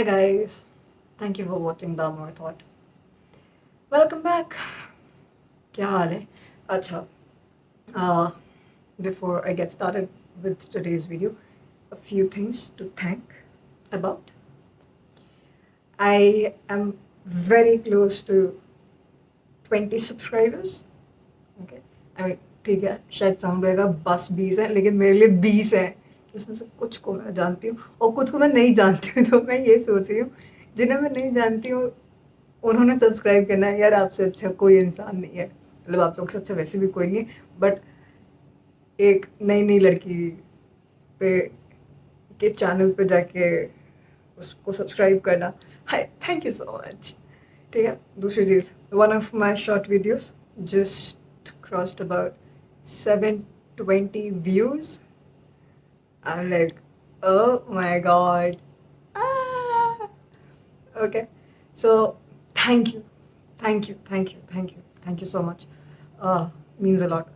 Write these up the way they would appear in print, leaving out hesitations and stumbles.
Hi guys, thank you for watching the More Thought. Welcome back. क्या हाल है? अच्छा, uh, before I get started with today's video, a few things to thank about. I am very close to 20 subscribers. Okay, I mean ठीक है शायद sound रहेगा बस 20 है लेकिन मेरे लिए 20 है इसमें से कुछ को मैं जानती हूँ और कुछ को मैं नहीं जानती हूँ तो मैं ये सोच रही हूँ जिन्हें मैं नहीं जानती हूँ उन्होंने सब्सक्राइब करना है यार आपसे अच्छा कोई इंसान नहीं है मतलब आप लोग से अच्छा वैसे भी कोई नहीं है बट एक नई नई लड़की पे के चैनल पे जाके उसको सब्सक्राइब करना hi thank you so much ठीक है दूसरी चीज़ one of my short videos just crossed about 720 views. I'm like, oh my god. Ah! Okay. So thank you. Thank you. Thank you. Thank you. Thank you so much. Means a lot.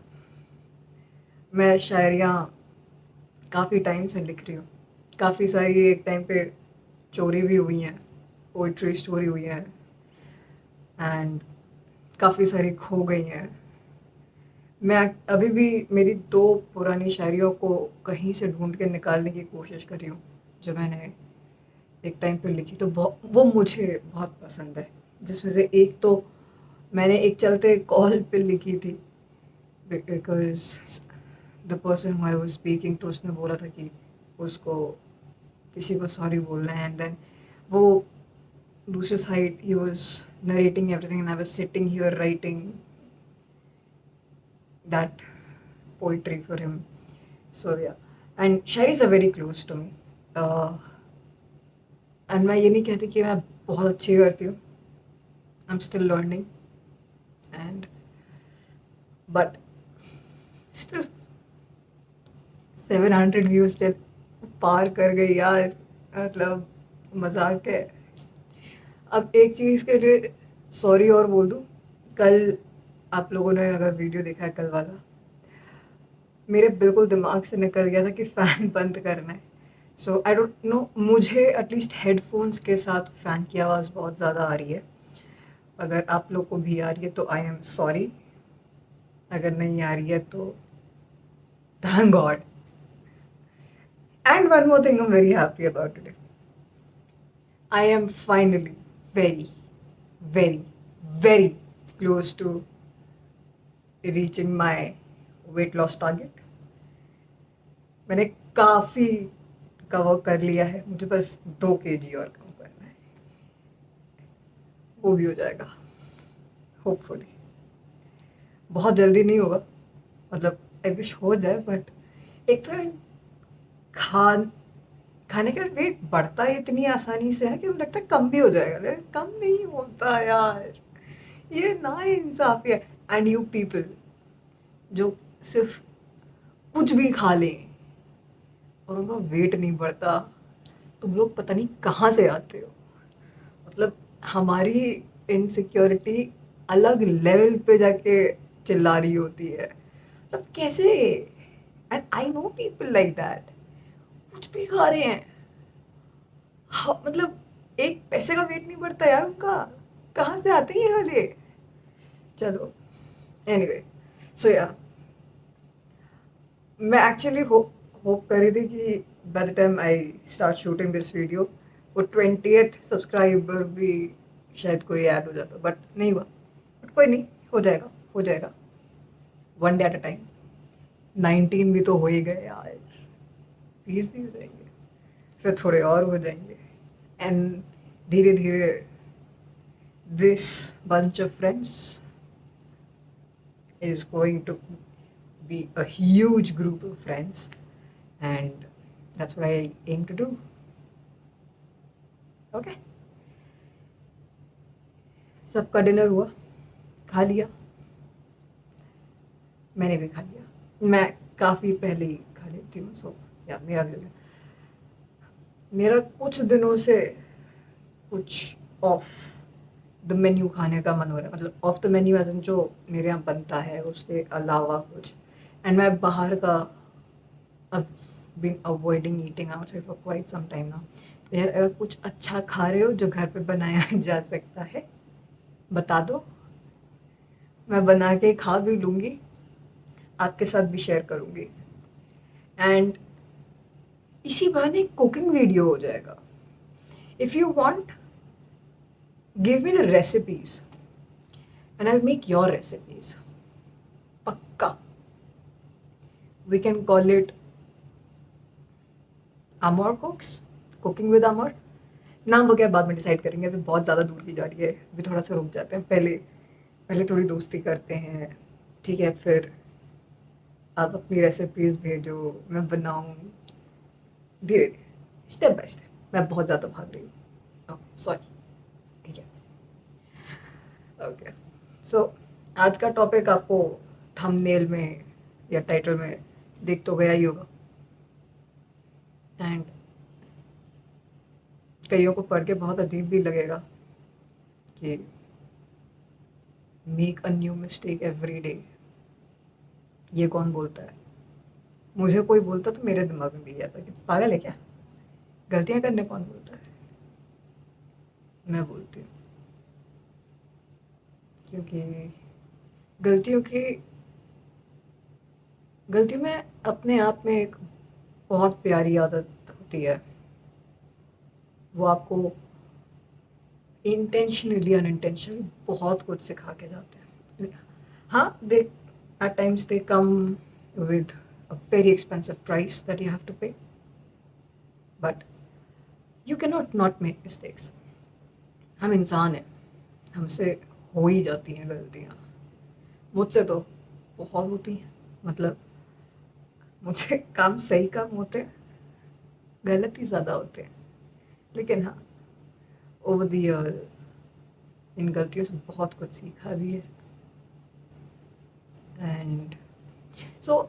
मैं शायरियाँ काफ़ी time से लिख रही हूँ काफ़ी सारी एक time पे चोरी भी हुई हैं पोइट्री स्टोरी हुई है एंड काफ़ी सारी खो गई हैं मैं अभी भी मेरी 2 पुरानी शायरियों को कहीं से ढूँढ के निकालने की कोशिश कर रही हूँ, जो मैंने एक टाइम पे लिखी तो वो मुझे बहुत पसंद है। जिसमें से एक तो मैंने एक चलते कॉल पे लिखी थी because the person who I was speaking तो उसने बोला था कि उसको किसी को सॉरी बोलना है एंड देन वो दूसरी side he was narrating everything and I was sitting here writing that poetry for him. So yeah, and shairis are very close to me. And मैं ये नहीं कहती कि मैं बहुत अच्छी करती हूँ. I'm still learning, and but still 700 views जब पार कर गई यार मतलब मजाक है. अब एक चीज़ के लिए सॉरी और बोल दूँ कल आप लोगों ने अगर वीडियो देखा है कल वाला मेरे बिल्कुल दिमाग से निकल गया था कि फ़ैन बंद करना है सो आई डोंट नो मुझे एटलीस्ट हेडफोन्स के साथ फ़ैन की आवाज़ बहुत ज़्यादा आ रही है अगर आप लोग को भी आ रही है तो आई एम सॉरी अगर नहीं आ रही है तो thank God and one more thing I am very happy about today I am finally very very very close to reaching my weight loss target मैंने काफ़ी कवर कर लिया है मुझे बस 2 kg और कम करना है वो भी हो जाएगा होपफुली बहुत जल्दी नहीं होगा मतलब आई विश हो जाए बट एक तो खान खाने का वेट बढ़ता है इतनी आसानी से है कि मुझे लगता है कम भी हो जाएगा लेकिन कम नहीं होता यार ये ना इंसाफी है एंड यू पीपल जो सिर्फ कुछ भी खा लें और उनका वेट नहीं बढ़ता तुम लोग पता नहीं कहाँ से आते हो मतलब हमारी इनसिक्योरिटी अलग लेवल पे जाके चिल्ला रही होती है मतलब कैसे and I know people like that कुछ भी खा रहे हैं हाँ, मतलब एक पैसे का वेट नहीं बढ़ता यार उनका कहाँ से आते हैं ये वाले चलो एनीवे सो या मैं एक्चुअली होप कर रही थी कि by the time I start shooting this video वो 20th सब्सक्राइबर भी शायद कोई ऐड हो जाता बट नहीं हुआ बट कोई नहीं हो जाएगा one day at a time 19 भी तो हो ही गए यार 20 भी हो जाएंगे फिर थोड़े और हो जाएंगे एंड धीरे धीरे this bunch of friends is going to be a huge group of friends and that's what I aim to do. Okay. सबका डिनर हुआ खा लिया मैंने भी खा लिया मैं काफ़ी पहले ही खा लेती हूँ सो या मेरा भी हो गया मेरा कुछ दिनों से कुछ ऑफ द मेन्यू खाने का मन हो रहा है मतलब off the menu as in जो मेरे यहाँ बनता है उसके अलावा कुछ एंड मैं बाहर का I've been avoiding eating outside for quite some time now यार अगर कुछ अच्छा खा रहे हो जो घर पे बनाया जा सकता है, बता दो, मैं बना के खा भी लूँगी, आपके साथ भी शेयर करूँगी। एंड इसी बहाने कुकिंग वीडियो हो जाएगा। If you want, give me the recipes and I will make your recipes. पक्का। We can call it Amar cooks, cooking with Amar. नाम वगैरह बाद में डिसाइड करेंगे, अभी बहुत ज़्यादा दूर की जा रही है, अभी थोड़ा सा रुक जाते हैं, पहले पहले थोड़ी दोस्ती करते हैं, ठीक है? फिर आप अपनी रेसिपीज़ भेजो, मैं बनाऊँ, धीरे धीरे, स्टेप बाय स्टेप। मैं बहुत ज़्यादा भाग रही हूँ, ओके सॉरी, ठीक है? ओके, सो आज का टॉपिक आपको थंबनेल में या टाइटल में दिख तो गया ही होगा। एंड कईयों को पढ़ के बहुत अजीब भी लगेगा कि make a new mistake every day, ये कौन बोलता है? मुझे कोई बोलता तो मेरे दिमाग में भी आता कि पागल है क्या, गलतियां करने कौन बोलता है? मैं बोलती हूँ, क्योंकि गलतियों की गलती में अपने आप में एक बहुत प्यारी आदत होती है। वो आपको इंटेंशनली अनइंटेंशनली बहुत कुछ सिखा के जाते हैं। हाँ, they at times they come with a very expensive price that you have to pay, but you can not make mistakes. हम इंसान हैं, हमसे हो ही जाती हैं गलतियाँ। मुझसे तो बहुत होती हैं, मतलब मुझसे काम सही काम होते हैं, गलत ही ज़्यादा होते हैं। लेकिन हाँ, ओवर द ईयर्स इन गलतियों से बहुत कुछ सीखा भी है। एंड सो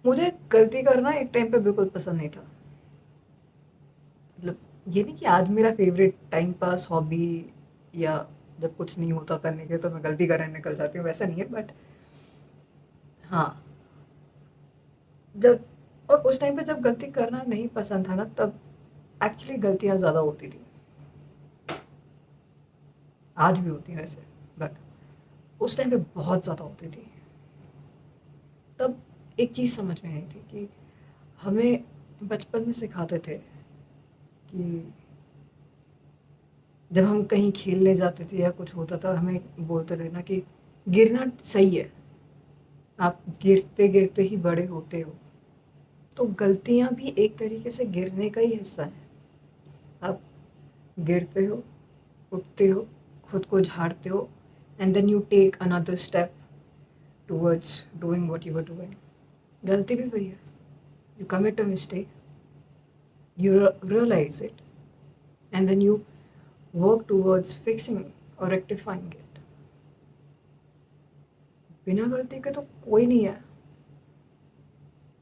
मुझे गलती करना एक टाइम पे बिल्कुल पसंद नहीं था। मतलब ये नहीं कि आज मेरा फेवरेट टाइम पास हॉबी, या जब कुछ नहीं होता करने के तो मैं गलती करने निकल जाती हूँ, वैसा नहीं है। बट हाँ, जब और उस टाइम पे जब गलती करना नहीं पसंद था ना, तब एक्चुअली गलतियाँ ज़्यादा होती थी। आज भी होती हैं वैसे, बट उस टाइम पे बहुत ज़्यादा होती थी। तब एक चीज़ समझ में आई थी कि हमें बचपन में सिखाते थे कि जब हम कहीं खेलने जाते थे या कुछ होता था, हमें बोलते थे ना कि गिरना सही है, आप गिरते गिरते ही बड़े होते हो। तो गलतियाँ भी एक तरीके से गिरने का ही हिस्सा है। आप गिरते हो, उठते हो, खुद को झाड़ते हो, and then you take another step towards doing what you were doing. गलती भी वही है, you commit a mistake, you realize it, and then you work towards fixing or rectifying it. बिना गलती के तो कोई नहीं है।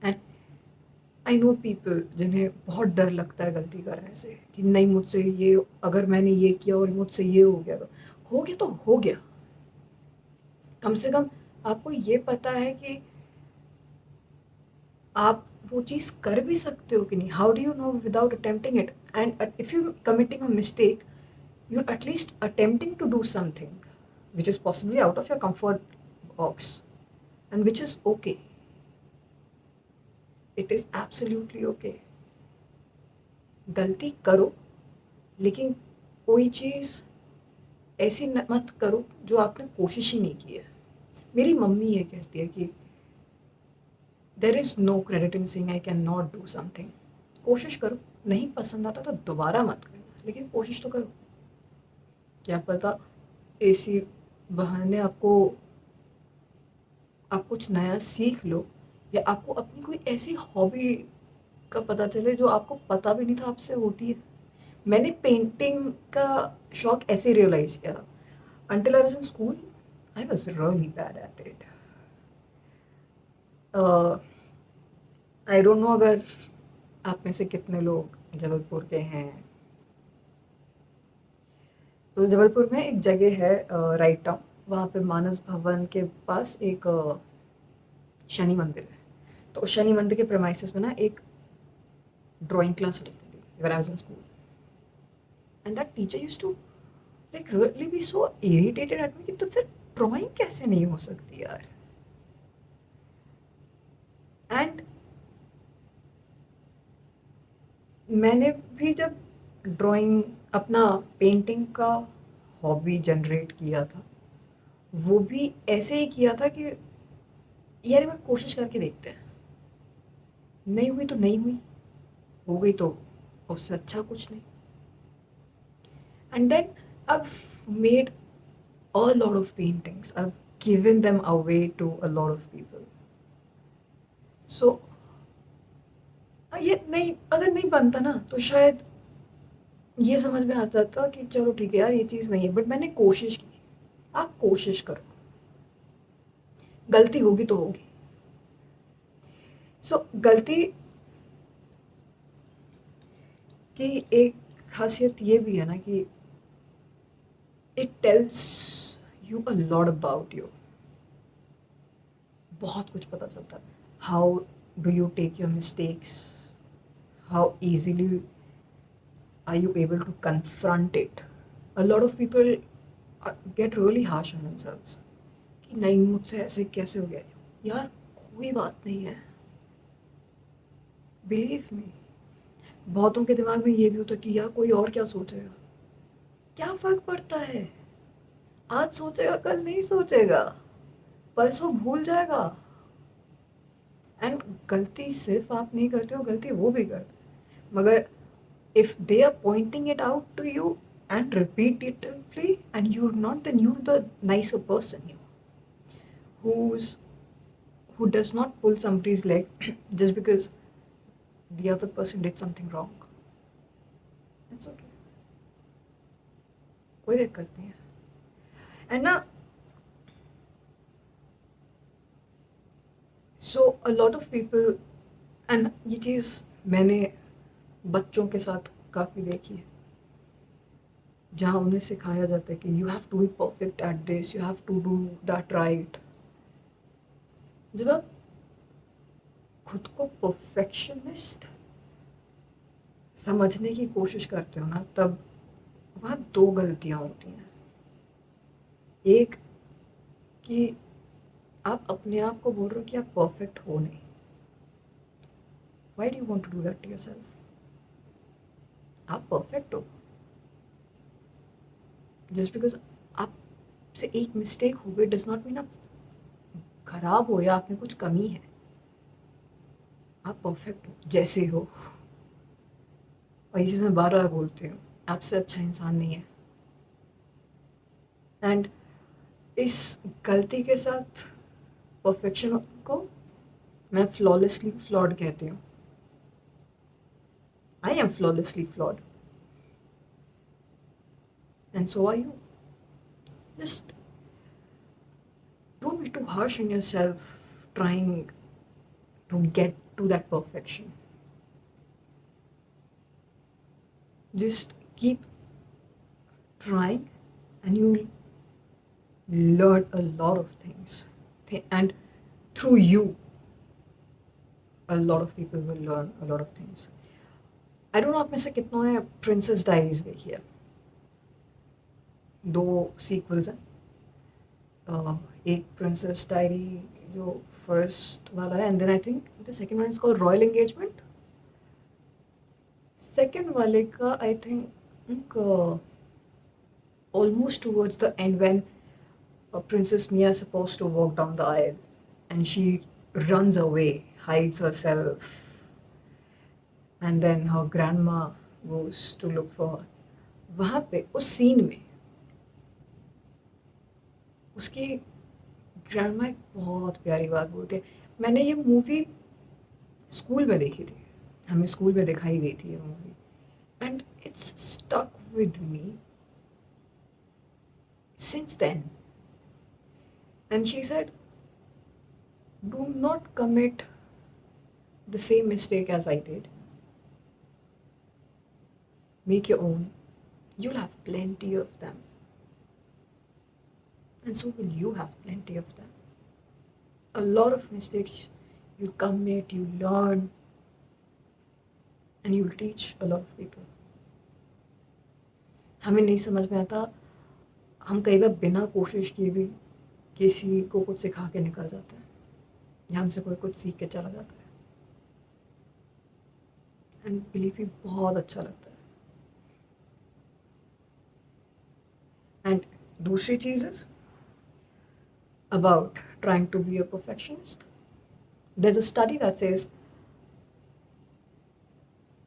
एंड आई नो पीपल जिन्हें बहुत डर लगता है गलती करने से, कि नहीं मुझसे ये, अगर मैंने ये किया और मुझसे ये हो गया तो हो गया। कम से कम आपको ये पता है कि आप वो चीज़ कर भी सकते हो कि नहीं। How do you know without attempting it? And if you committing a mistake, you're at least attempting to do something which is possibly out of your comfort box, and which is okay. It is absolutely okay. गलती करो, लेकिन कोई चीज़ ऐसी मत करो जो आपने कोशिश ही नहीं की है। मेरी मम्मी ये कहती है कि there is no credit in saying I cannot do डू समथिंग। कोशिश करो, नहीं पसंद आता तो दोबारा मत करना, लेकिन कोशिश तो करो। क्या पता इसी बहाने आप कुछ नया सीख लो, या आपको अपनी कोई ऐसी हॉबी का पता चले जो आपको पता भी नहीं था आपसे होती है। मैंने पेंटिंग का शौक ऐसे रियलाइज़ किया, until I was in school I was really bad at it. I don't know अगर आप में से कितने लोग जबलपुर के हैं। तो जबलपुर में एक जगह है राइट टाउन, वहाँ पे मानस भवन के पास एक शनि मंदिर है। तो उस शनि मंदिर के प्रेमाइसेस में ना एक ड्राइंग क्लास लगती थी। when I was in school. And that teacher used to like really be so irritated at me कि तुझसे ड्राइंग कैसे नहीं हो सकती यार. एंड मैंने भी जब ड्राइंग अपना पेंटिंग का हॉबी जनरेट किया था, वो भी ऐसे ही किया था कि यार मैं कोशिश करके देखते हैं, नहीं हुई तो नहीं हुई, हो गई तो उससे अच्छा कुछ नहीं. And then I've made a lot of paintings. I've given them away to a lot of people. So ये नहीं, अगर नहीं बनता ना तो शायद ये समझ में आता था कि चलो ठीक है यार ये चीज़ नहीं है, बट मैंने कोशिश की. आप कोशिश करो, गलती होगी तो होगी. सो गलती की एक खासियत ये भी है ना कि it tells you a lot about you. बहुत कुछ पता चलता है. How do you take your mistakes, how easily are you able to confront it. A lot of people get really harsh on themselves कि नहीं मुझसे ऐसे कैसे हो गया. यार कोई बात नहीं है, बिलीव मी. बहुतों के दिमाग में ये भी होता कि यार कोई और क्या सोचेगा, क्या फ़र्क पड़ता है, आज सोचेगा कल नहीं सोचेगा, परसों भूल जाएगा. एंड गलती सिर्फ आप नहीं करते हो, गलती वो भी करते. मगर if they are pointing it out to you and repeatedly and you're not, then you're the nicer person, who does not pull somebody's leg just because the other person did something wrong. It's okay, कोई दिक्कत नहीं है. And ना so a lot of people, and ये चीज़ मैंने बच्चों के साथ काफ़ी देखी है, जहाँ उन्हें सिखाया जाता है कि you have to be perfect at this, you have to do that right. जब आप खुद को परफेक्शनिस्ट समझने की कोशिश करते हो ना, तब वहाँ दो गलतियाँ होती हैं. एक कि आप अपने आप को बोल रहे हो कि आप परफेक्ट हो नहीं. Why do you want to do that to yourself? आप परफेक्ट हो. जस्ट बिकॉज आपसे एक मिस्टेक हो गई डज नॉट मीन आप खराब हो या आप में कुछ कमी है. आप परफेक्ट हो जैसे हो. और ये चीज़ मैं बार बार बोलती हूँ, आपसे अच्छा इंसान नहीं है. एंड इस गलती के साथ परफेक्शन को मैं फ्लॉलेसली फ्लॉड कहती हूँ. I M flawlessly flawed and so are you. Just don't be too harsh on yourself trying to get to that perfection. Just keep trying and you'll learn a lot of things. And through you, a lot of people will learn a lot of things. I don't know आप में से कितनों ने princess diaries देखी है. 2 sequels हैं. एक princess diary जो फर्स्ट वाला है, and then I think the second one is called royal engagement. Second वाले का I think almost towards the end when Princess Mia is supposed to walk down the aisle and she runs away, hides herself, and then her grandma goes to look for her. वहाँ पे उस scene में उसकी grandma एक बहुत प्यारी बात बोलती है. मैंने ये मूवी स्कूल में देखी थी, हमें स्कूल में दिखाई गई थी ये movie, and it's stuck with me since then. And she said, do not commit the same mistake as I did. Make your own. You'll have plenty of them. And so will you have plenty of them. A lot of mistakes you commit, you learn, and you will teach a lot of people. हमें नहीं समझ में आता, हम कई बार बिना कोशिश किए भी किसी को कुछ सिखा के निकल जाते हैं, या हमसे कोई कुछ सीख के चला जाता है, एंड बिलीव भी बहुत अच्छा लगता है. एंड दूसरी चीज़ is about trying to be a perfectionist. There's a study that says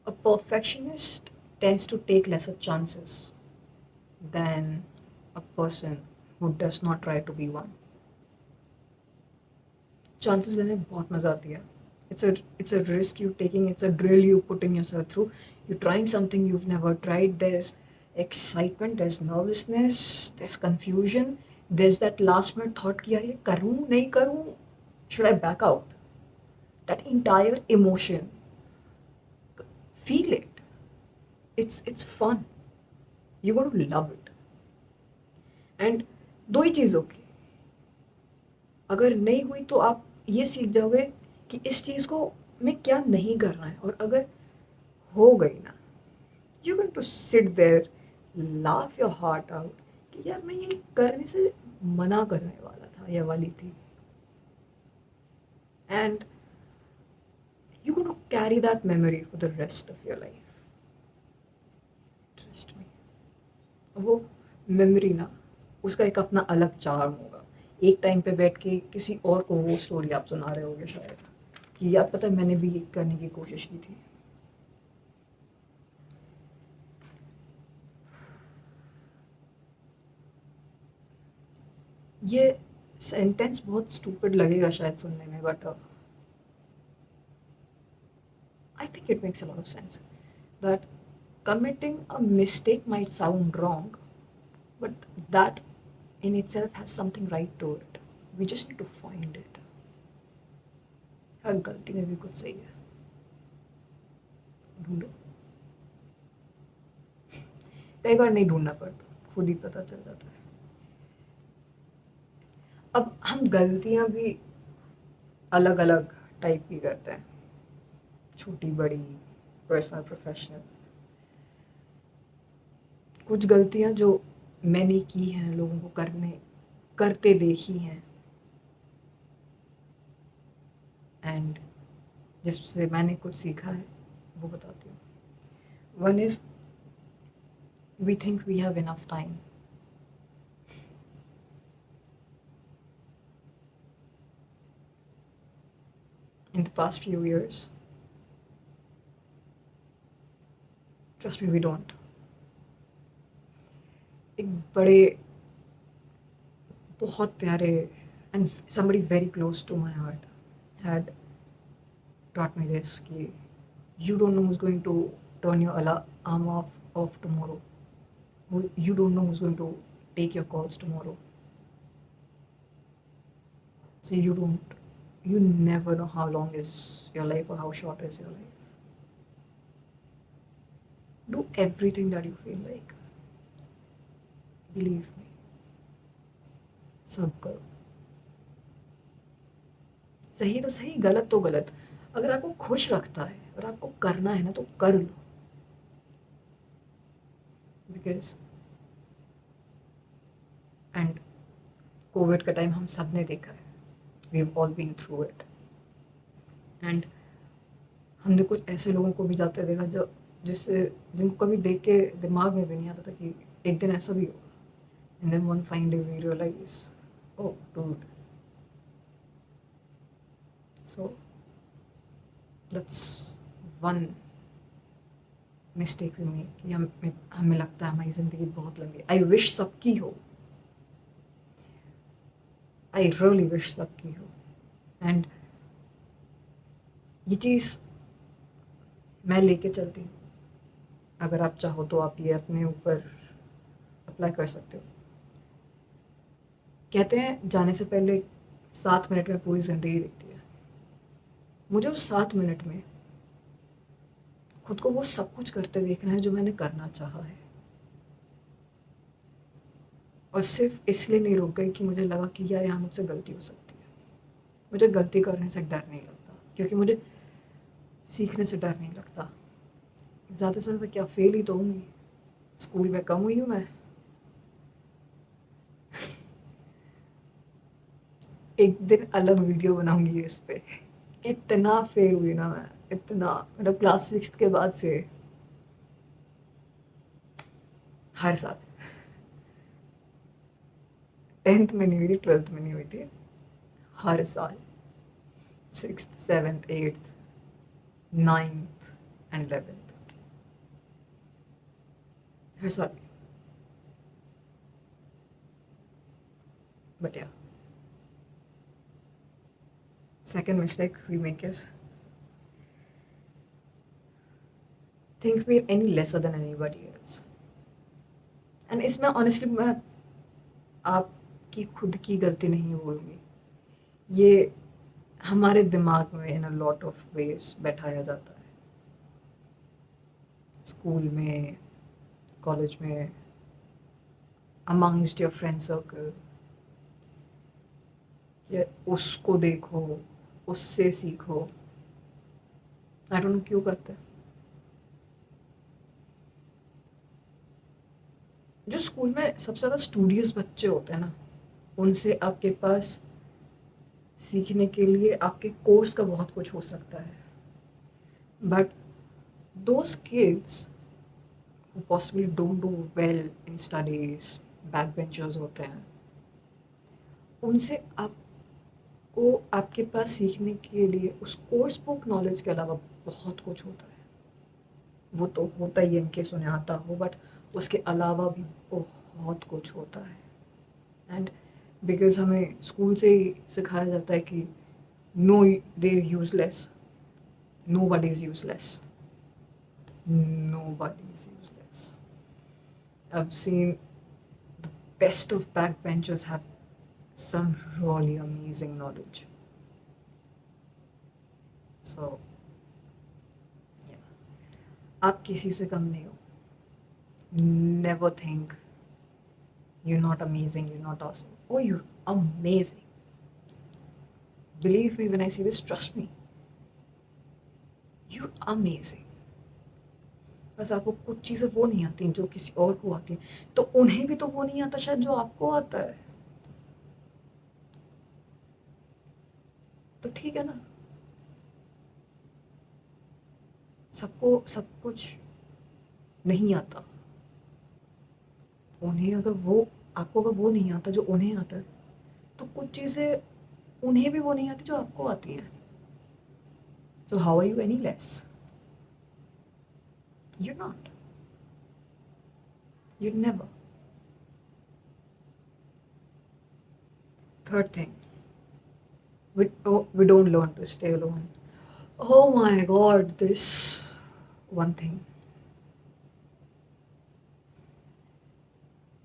a perfectionist tends to take lesser chances than a person who does not try to be one. Chances लेने में बहुत मज़ा आती है. It's a risk you taking. It's a drill you putting yourself through. You're trying something you've never tried. There's excitement, there's nervousness, there's confusion, there's that last minute thought कि यार ये करूँ नहीं करूँ, should I back out? That entire emotion, feel it. It's fun. You're going to love it. And दो ही चीज़ होगी. अगर नहीं हुई तो आप ये सीख जाओगे कि इस चीज़ को मैं क्या नहीं करना है, और अगर हो गई ना, you're going to sit there, laugh your heart out कि यार मैं ये करने से मना करने वाला था या वाली थी. And you're going to carry that memory for the rest of your life. Trust me. वो मेमोरी ना, उसका एक अपना अलग चार्म होगा. एक टाइम पे बैठ के किसी और को वो स्टोरी आप सुना रहे होगे शायद कि यार पता है मैंने भी ये करने की कोशिश की थी. ये सेंटेंस बहुत स्टूपिड लगेगा शायद सुनने में, but I think it makes a lot of sense that committing a mistake might sound wrong, but that in itself has something right to it. We just need to find it. हाँ, गलती में भी कुछ सही है, ढूंढो. कई बार नहीं ढूंढना पड़ता, खुद ही पता चल जाता है. अब हम गलतियां भी अलग अलग टाइप की करते हैं, छोटी बड़ी, पर्सनल प्रोफेशनल. कुछ गलतियां जो मैंने की हैं, लोगों को करते देखी हैं, एंड जिससे मैंने कुछ सीखा है, वो बताती हूँ. One is we think we have enough time. In the past few years, trust me, we don't. एक बड़े बहुत प्यारे and somebody very close to my heart had taught me this कि you don't know who's going to turn your arm off tomorrow. You don't know who's going to take your calls tomorrow. So you never know how long is your life or how short is your life. Do everything that you feel like. Believe me. सब करो. सही तो सही, गलत तो गलत. अगर आपको खुश रखता है और आपको करना है ना, तो कर लो. बिकॉज एंड कोविड का टाइम हम सब ने देखा है. We have all been through it. And हमने कुछ ऐसे लोगों को भी जाते देखा जिनको कभी देख के दिमाग में भी नहीं आता था कि एक दिन ऐसा भी होगा. And then one fine day we realise, oh dude. So that's one mistake we make कि हमें लगता है हमारी ज़िंदगी बहुत लंबी. आई विश सबकी हो. आई रियली विश सबकी हो. एंड ये चीज़ मैं लेके चलती हूँ. अगर आप चाहो तो आप ये अपने ऊपर अप्लाई कर सकते हो. कहते हैं जाने से पहले 7 मिनट में पूरी ज़िंदगी दिखती है. मुझे उस 7 मिनट में खुद को वो सब कुछ करते देखना है जो मैंने करना चाहा है. और सिर्फ इसलिए नहीं रुक गई कि मुझे लगा कि यार यहाँ मुझसे गलती हो सकती है. मुझे गलती करने से डर नहीं लगता, क्योंकि मुझे सीखने से डर नहीं लगता. ज़्यादा से ज़्यादा क्या फेल ही तो होंगी, स्कूल में कम हुई हूँ मैं। एक दिन अलग वीडियो बनाऊंगी इस पे। इतना फेल हुई ना मैं, इतना, मतलब क्लास 6 के बाद से हर साल। 10th में नहीं हुई थी, 12th में नहीं हुई थी, हर साल 6th 7th 8th 9th and 11th, हर साल। बट या, second mistake we make is think we're any lesser than anybody else. And इसमें ऑनेस्टली मैं आपकी खुद की गलती नहीं बोलूँगी, ये हमारे दिमाग में इन अ लॉट ऑफ वेज बैठाया जाता है, स्कूल में, कॉलेज में, अमंगस्ट योर फ्रेंड सर्कल, या उसको देखो, उससे सीखो। आई डोंट नो क्यों करते हैं। जो स्कूल में सबसे ज़्यादा स्टूडियस बच्चे होते हैं ना, उनसे आपके पास सीखने के लिए आपके कोर्स का बहुत कुछ हो सकता है, but those kids who possibly don't do well in studies, backbenchers होते हैं, उनसे आपको आपके पास सीखने के लिए उस कोर्स बुक नॉलेज के अलावा बहुत कुछ होता है। वो तो होता ही है, इनके सुने आता हो, बट उसके अलावा भी बहुत कुछ होता है। एंड बिकॉज हमें स्कूल से ही सिखाया जाता है कि no, they useless, nobody is useless, nobody is useless. I've seen the best of backbenchers have some really amazing knowledge. So, yeah. आप किसी से कम नहीं हो. Never think you're not amazing, you're not awesome. Oh, you're amazing. Believe me when I say this, trust me. You're amazing. बस आपको कुछ चीज़ें वो नहीं आती जो किसी और को आती हैं, तो उन्हें भी तो वो नहीं आता शायद जो आपको आता है, तो ठीक है ना। सबको सब कुछ नहीं आता, उन्हें अगर वो, आपको अगर वो नहीं आता जो उन्हें आता है, तो कुछ चीज़ें उन्हें भी वो नहीं आती जो आपको आती हैं। So how are you any less? You're not. You'd never. Third thing, we don't learn to stay alone. Oh my god, this one thing.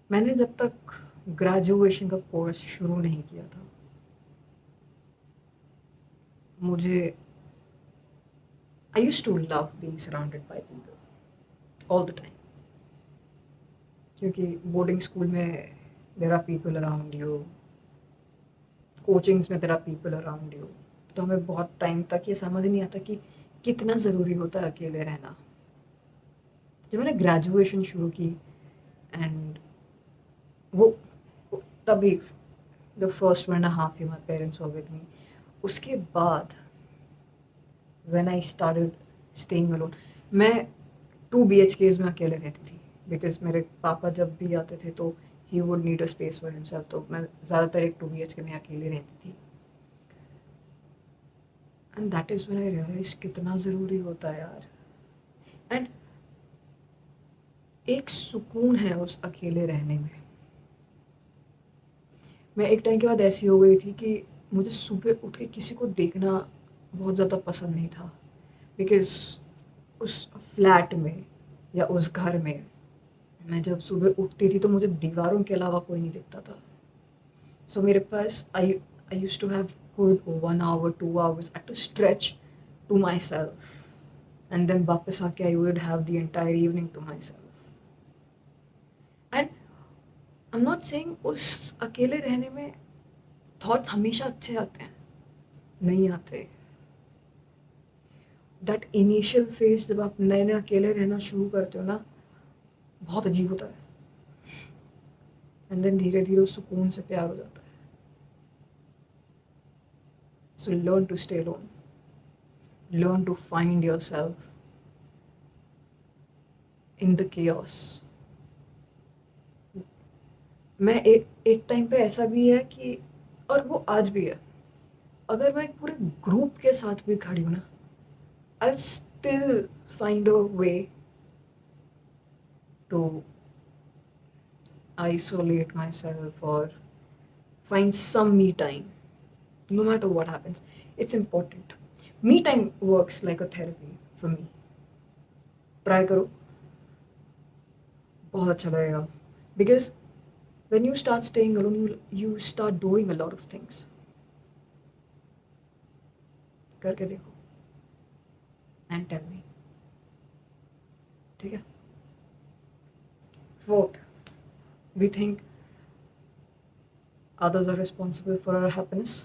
मैंने जब तक ग्रेजुएशन का कोर्स शुरू नहीं किया था, मुझे I used to love being surrounded by people all the time. क्योंकि बोर्डिंग स्कूल में there are people around you, coachings में there are people around you, तो हमें बहुत टाइम तक ये समझ नहीं आता कि कितना ज़रूरी होता है अकेले रहना। जब मैंने ग्रेजुएशन शुरू की एंड वो तभी the first 1.5 year my parents were with me, उसके बाद when I started staying alone, मैं 2 BHKs में अकेले रहती थी, बिकॉज मेरे पापा जब भी आते थे तो he would need a space for himself, तो मैं ज़्यादातर एक 2 BHK में अकेले रहती थी। And that is when I realise कितना ज़रूरी होता है यार। एंड एक सुकून है उस अकेले रहने में। मैं एक टाइम के बाद ऐसी हो गई थी कि मुझे सुबह उठ के किसी को देखना बहुत ज़्यादा पसंद नहीं था, बिकॉज़ उस फ्लैट में या उस घर में मैं जब सुबह उठती थी तो मुझे दीवारों के अलावा कोई नहीं दिखता था। सो मेरे पास I used to have good 1 hour 2 hours at to stretch to myself, and then वापस आके I would have the entire evening to myself. And I am not saying उस अकेले रहने में थॉट्स हमेशा अच्छे आते हैं, नहीं आते। दैट इनिशियल फेज जब आप नए नए अकेले रहना शुरू करते हो ना, बहुत अजीब होता है, एंड देन धीरे धीरे उस सुकून से प्यार हो जाता है. So learn to stay alone, learn to find yourself in the chaos. मैं एक टाइम पे ऐसा भी है कि, और वो आज भी है, अगर मैं एक पूरे ग्रुप के साथ भी खड़ी हूँ ना, I still find a way to isolate myself or find some me time, no matter what happens. It's important. Me time works like a therapy for me. Try करो, बहुत अच्छा लगेगा. Because when you start staying alone, you start doing a lot of things. करके देखो and tell me. ठीक है. Fourth, we think others are responsible for our happiness.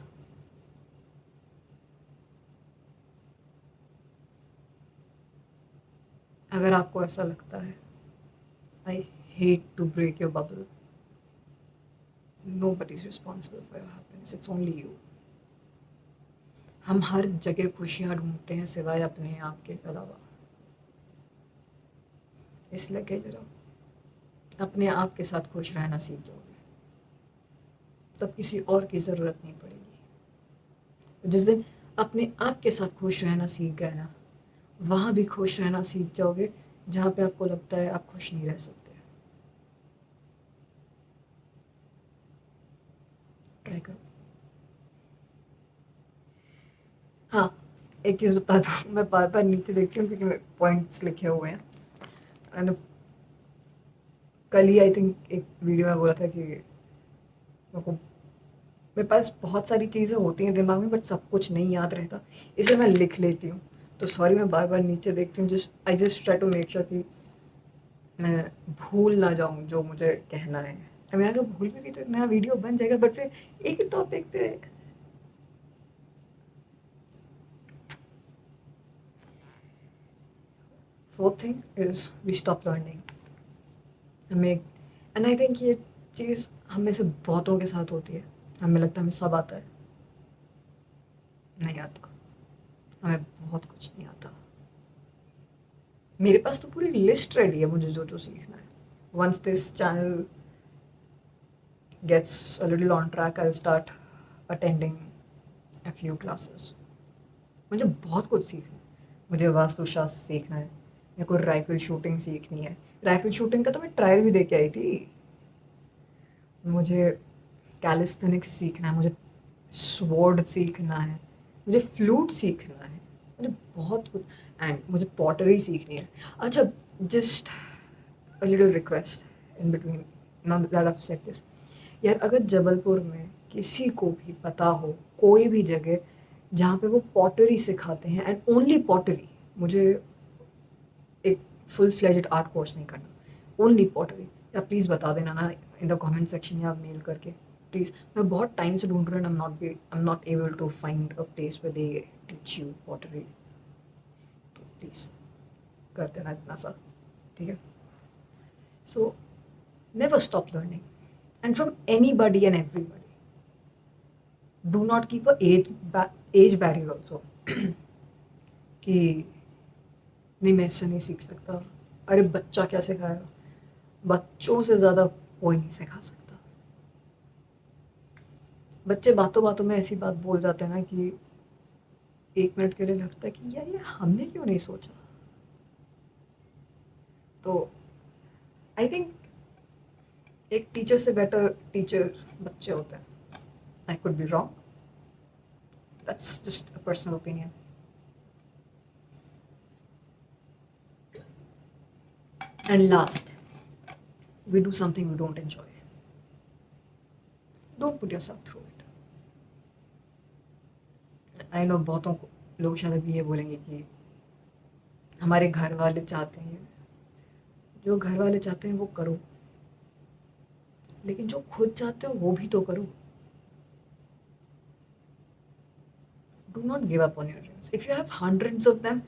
अगर आपको ऐसा लगता है, I hate to break your bubble. Nobody's responsible for your happiness. It's only you. हम हर जगह खुशियाँ ढूंढते हैं सिवाय अपने आप के अलावा. इसलिए कह रहा हूँ, अपने आप के साथ खुश रहना सीख जाओगे, तब किसी और की ज़रूरत नहीं पड़ेगी. जिस दिन अपने आप के साथ खुश रहना सीख गए ना, वहाँ भी खुश रहना सीख जाओगे जहाँ पे आपको लगता है आप खुश नहीं रह सकते. ट्राई करो. हाँ, एक चीज़ बता दूँ, मैं बार बार नीचे देखती हूँ क्योंकि पॉइंट्स लिखे हुए हैं. एंड कल ही आई थिंक एक वीडियो में बोला था कि मेरे पास बहुत सारी चीज़ें होती हैं दिमाग में, बट सब कुछ नहीं याद रहता, इसलिए मैं लिख लेती हूँ. तो सॉरी, मैं बार बार नीचे देखती हूँ. I just try to make sure कि मैं भूल ना जाऊँ जो मुझे कहना है. मैं अगर भूल भी गई तो नया वीडियो बन जाएगा, बट फिर एक ही टॉपिक पे. Fourth thing is we stop learning. हमें, एंड आई थिंक ये चीज़ हम में से बहुतों के साथ होती है. हमें लगता है हमें सब आता है. नहीं आता. हमें बहुत कुछ नहीं आता. मेरे पास तो पूरी लिस्ट रेडी है मुझे जो जो सीखना है. Once this channel gets a little on track, I'll start attending a few classes. मुझे बहुत कुछ सीखना है. मुझे वास्तुशास्त्र सीखना है, मेरे को राइफल शूटिंग सीखनी है. राइफल शूटिंग का तो मैं ट्रायल भी दे के आई थी. मुझे कैलिस्थेनिक्स सीखना है, मुझे स्वॉर्ड सीखना है, मुझे फ्लूट सीखना है, मुझे बहुत कुछ. एंड मुझे पॉटरी सीखनी है. अच्छा, just a little request in between, now that I've said this. यार, अगर जबलपुर में किसी को भी पता हो कोई भी जगह जहाँ पे वो पॉटरी सिखाते हैं, एंड ओनली पॉटरी, मुझे एक फुल फ्लेज्ड आर्ट कोर्स नहीं करना, ओनली पॉटरी, या प्लीज़ बता देना ना इन द कमेंट सेक्शन या मेल करके प्लीज़. मैं बहुत टाइम से ढूंढ रहा हूँ, I am not able to find a place where they teach you pottery. तो प्लीज़ कर देना इतना सा, ठीक है. So never stop learning, and from anybody and everybody. Do not keep a age barrier also. कि नहीं, मैं इससे नहीं सीख सकता. अरे बच्चा क्या सिखाएगा? बच्चों से ज़्यादा कोई नहीं सिखा सकता. बच्चे बातों बातों में ऐसी बात बोल जाते हैं ना कि 1 मिनट के लिए लगता है कि यार ये हमने क्यों नहीं सोचा. तो आई थिंक एक टीचर से बेटर टीचर बच्चे होते हैं. I could be wrong, that's just a personal opinion. And last, we do something we don't enjoy. Don't put yourself through it. I know बहुतों को लोग शायद अभी ये बोलेंगे कि हमारे घर वाले चाहते हैं, जो घर वाले चाहते हैं वो करो, लेकिन जो खुद चाहते हो वो भी तो करो. Do not give up on your dreams. If you have hundreds of them,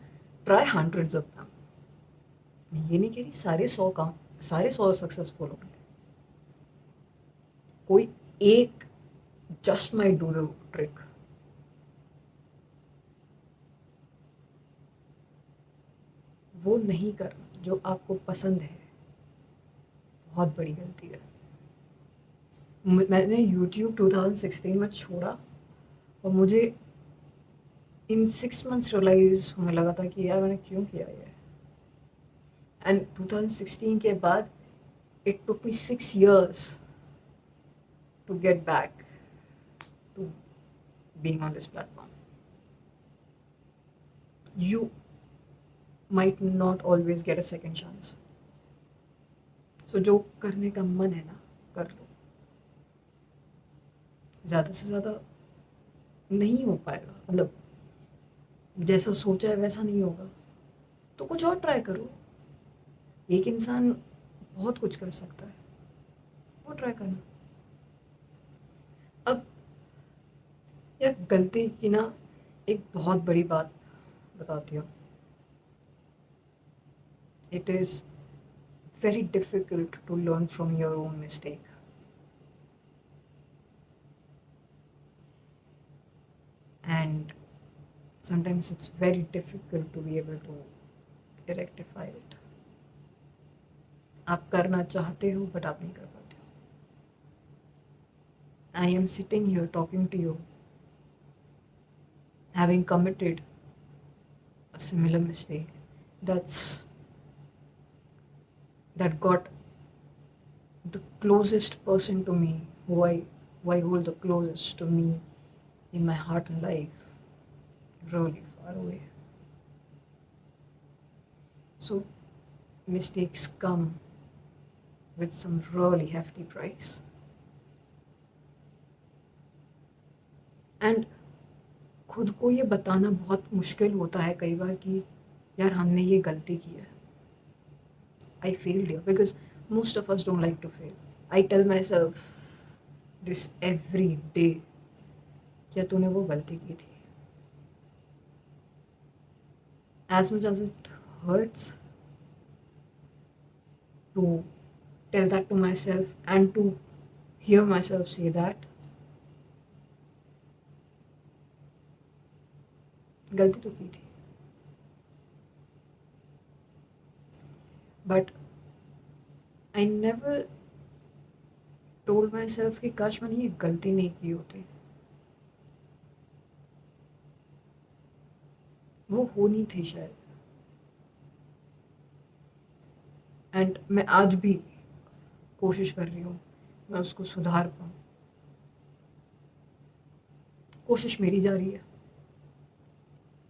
try hundreds of them. मैं ये नहीं कह रही सारे 100 सक्सेसफुल होंगे, कोई एक just might do the trick. वो नहीं करना जो आपको पसंद है बहुत बड़ी गलती है। मैंने यूट्यूब 2016 में छोड़ा और मुझे इन 6 मंथ्स रियलाइज होने लगा था कि यार मैंने क्यों किया ये। एंड 2016 के बाद it took me 6 years to get back to being on this platform. You might not always get a second chance. So जो करने का मन है ना, कर लो। ज़्यादा से ज़्यादा नहीं हो पाएगा, मतलब जैसा सोचा है वैसा नहीं होगा तो कुछ और ट्राई करो। एक इंसान बहुत कुछ कर सकता है, वो ट्राई करना। अब यह गलती की ना एक बहुत बड़ी बात बताती हूँ। It is very difficult to learn from your own mistake. And sometimes it's very difficult to be able to rectify it. आप करना चाहते हो बट आप नहीं कर पाते हो। I am sitting here talking to you, having committed a similar mistake that got the closest person to me, who I hold the closest to me in my heart and life, really far away. So mistakes come with some really hefty price. And खुद को ये बताना बहुत मुश्किल होता है कई बार कि यार हमने ये गलती की है। I failed here because most of us don't like to fail. I tell myself this every day, क्या तूने वो गलती की थी। As much as it hurts to tell that to myself and to hear myself say that, गलती तो की थी। But I never told myself कि काश मैंने ये गलती नहीं की होती, वो होनी थी शायद। एंड मैं आज भी कोशिश कर रही हूँ मैं उसको सुधार पाऊँ। कोशिश मेरी जारी है,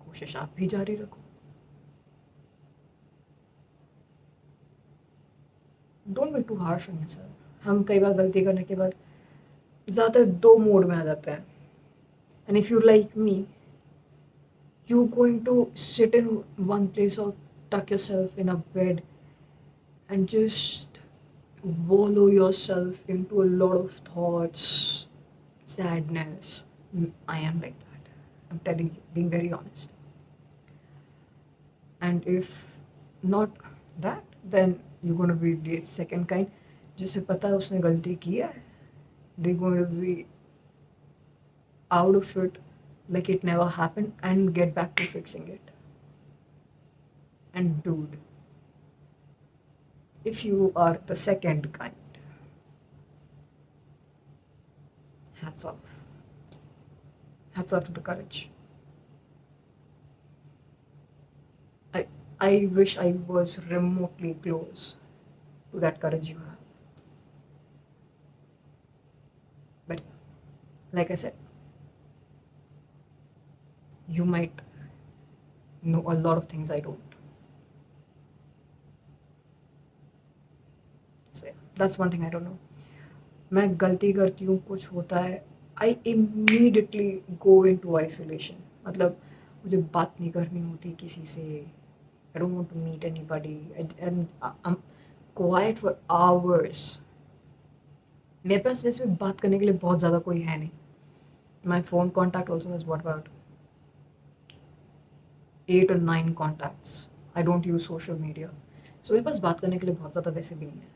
कोशिश आप भी जारी रखो। Don't be too harsh on yourself. हम कई बार गलती करने के बाद ज़्यादातर 2 मोड में आ जाते हैं। And if you like me, you going to sit in one place or tuck yourself in a bed and just wallow yourself into a lot of thoughts, sadness. I am like that. I'm telling you, being very honest. And if not that, then you're going to be the second kind, जिसे पता है उसने गलती की है, they're going to be out of it like it never happened and get back to fixing it. And dude, if you are the second kind, hats off. Hats off to the courage. I wish I was remotely close to that courage you have. But like I said, you might know a lot of things I don't. So yeah, that's one thing I don't know. मैं गलती करती हूँ, कुछ होता है, I immediately go into isolation. मतलब मुझे बात नहीं करनी होती किसी से. I don't want to meet anybody. I'm quiet for hours. मेरे पास वैसे भी बात करने के लिए बहुत ज़्यादा कोई है नहीं. My phone contact also has what about 8 और 9 contacts. I don't use social media. So मेरे पास बात करने के लिए बहुत ज़्यादा वैसे भी नहीं है.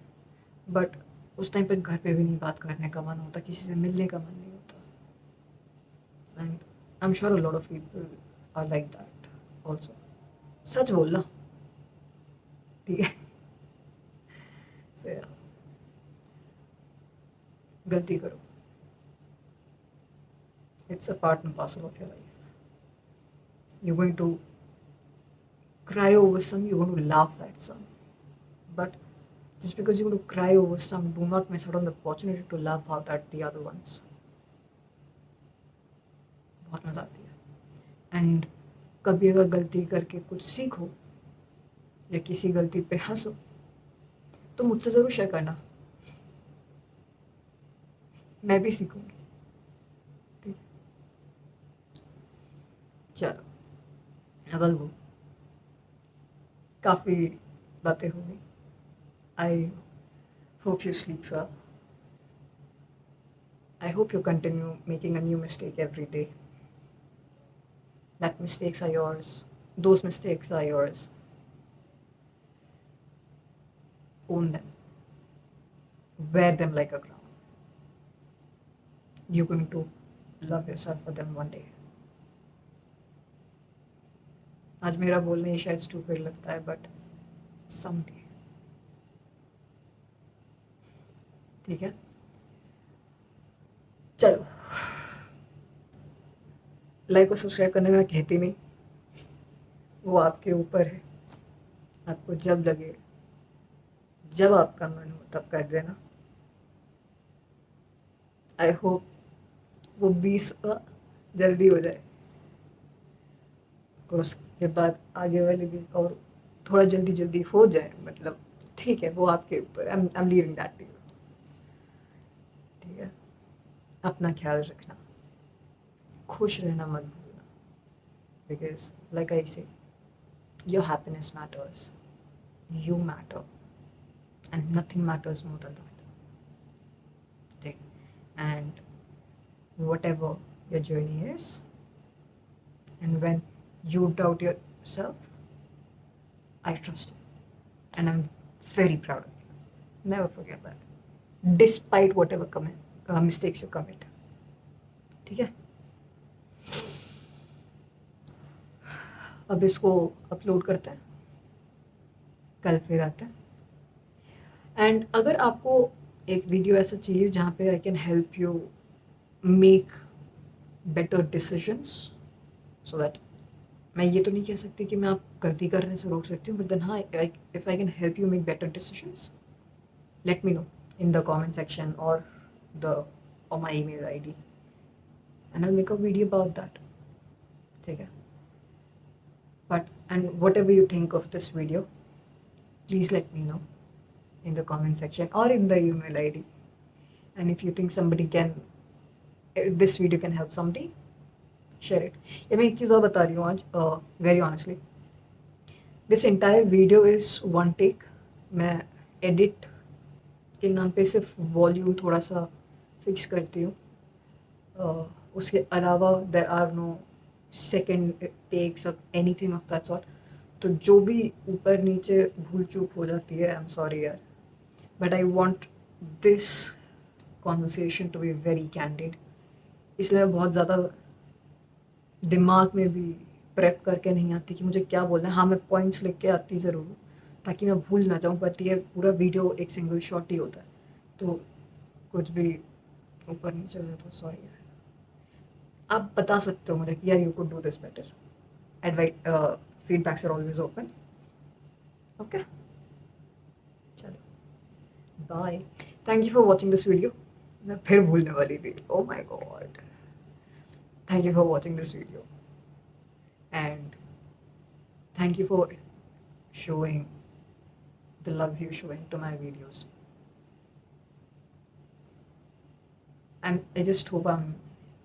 बट उस टाइम पे घर पे भी नहीं बात करने का मन होता, किसी से मिलने का मन नहीं होता. And I am sure a lot of people are like that also. सच बोलना, ठीक है. So, yeah, गलती करो. It's a part and parcel of your life. You're going to cry over some, you're going to laugh at some. But just because you're going to cry over some, do not miss out on the opportunity to laugh out at the other ones. बहुत मजा आती है. And कभी अगर गलती करके कुछ सीखो या किसी गलती पे हंसो तो मुझसे ज़रूर शेयर करना, मैं भी सीखूंगी. ठीक. चलो, अब वो काफ़ी बातें हो गई. आई hope you sleep well. I hope you continue making a new mistake every day. That mistakes are yours. Those mistakes are yours. Own them. Wear them like a crown. You're going to love yourself for them one day. आज मेरा बोलना ये शायद stupid लगता है, but someday. ठीक है. चलो, लाइक और सब्सक्राइब करने में मैं कहती नहीं, वो आपके ऊपर है. आपको जब लगे, जब आपका मन हो तब कर देना. आई होप वो 20 जल्दी हो जाए और उसके बाद आगे वाले भी और थोड़ा जल्दी जल्दी हो जाए. मतलब ठीक है, वो आपके ऊपर. I am leaving that to you. ठीक है. अपना ख्याल रखना, खुश रहना मत भूलना. बिकॉज लाइक आई से, your happiness matters. You matter, and nothing matters more than that. Okay. And whatever your journey is, and when you doubt yourself, I trust you, and I'm very proud of you. Never forget that, despite whatever mistakes you commit. ठीक है. अब इसको upload करते हैं, कल फिर आता है. एंड अगर आपको एक वीडियो ऐसा चाहिए जहाँ पे आई can help you make better decisions, so that मैं ये तो नहीं कह सकती कि मैं आप गलती करने से रोक सकती हूँ, बट देन हाँ, if I can help you make better decisions, let me know in the comment section और my email ID, and I make a video about that. ठीक है. But and whatever you think of this video, please let me know in the comment section or in the email ID. And if you think this video can help somebody, share it. ये मैं एक चीज़ और बता रही हूँ आज, very honestly, this entire video is one take. मैं edit के नाम पे सिर्फ वॉल्यूम थोड़ा सा फिक्स करती हूँ. उसके अलावा there are no second takes or anything of that sort. तो जो भी ऊपर नीचे भूल चूक हो जाती है, आई एम सॉरी यार. But I want this conversation to be very candid. इसलिए मैं बहुत ज़्यादा दिमाग में भी प्रेप करके नहीं आती कि मुझे क्या बोलना है. हाँ, मैं पॉइंट्स लिख के आती ज़रूर हूँ ताकि मैं भूल ना जाऊँ, बट ये पूरा वीडियो एक सिंगल शॉट ही होता है, तो कुछ भी ऊपर नीचे हो तो सॉरी यार. आप बता सकते हो मुझे कि यार you could do this better. Advice, feedbacks are always open. Okay, चलो, bye. Thank you for watching this video. मैं फिर भूलने वाली थी. Oh my god. Thank you for watching this video and thank you for showing the love you showing to my videos. I just hope I'm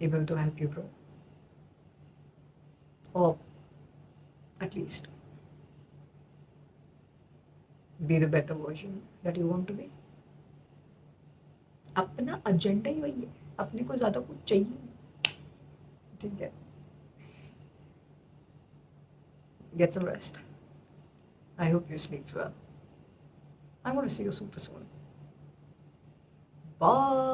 able to help you grow, or at least be the better version that you want to be. अपना agenda ही वही है, अपने को ज़्यादा कुछ चाहिए. ठीक है. Get some rest. I hope you sleep well. I'm going to see you super soon. Bye.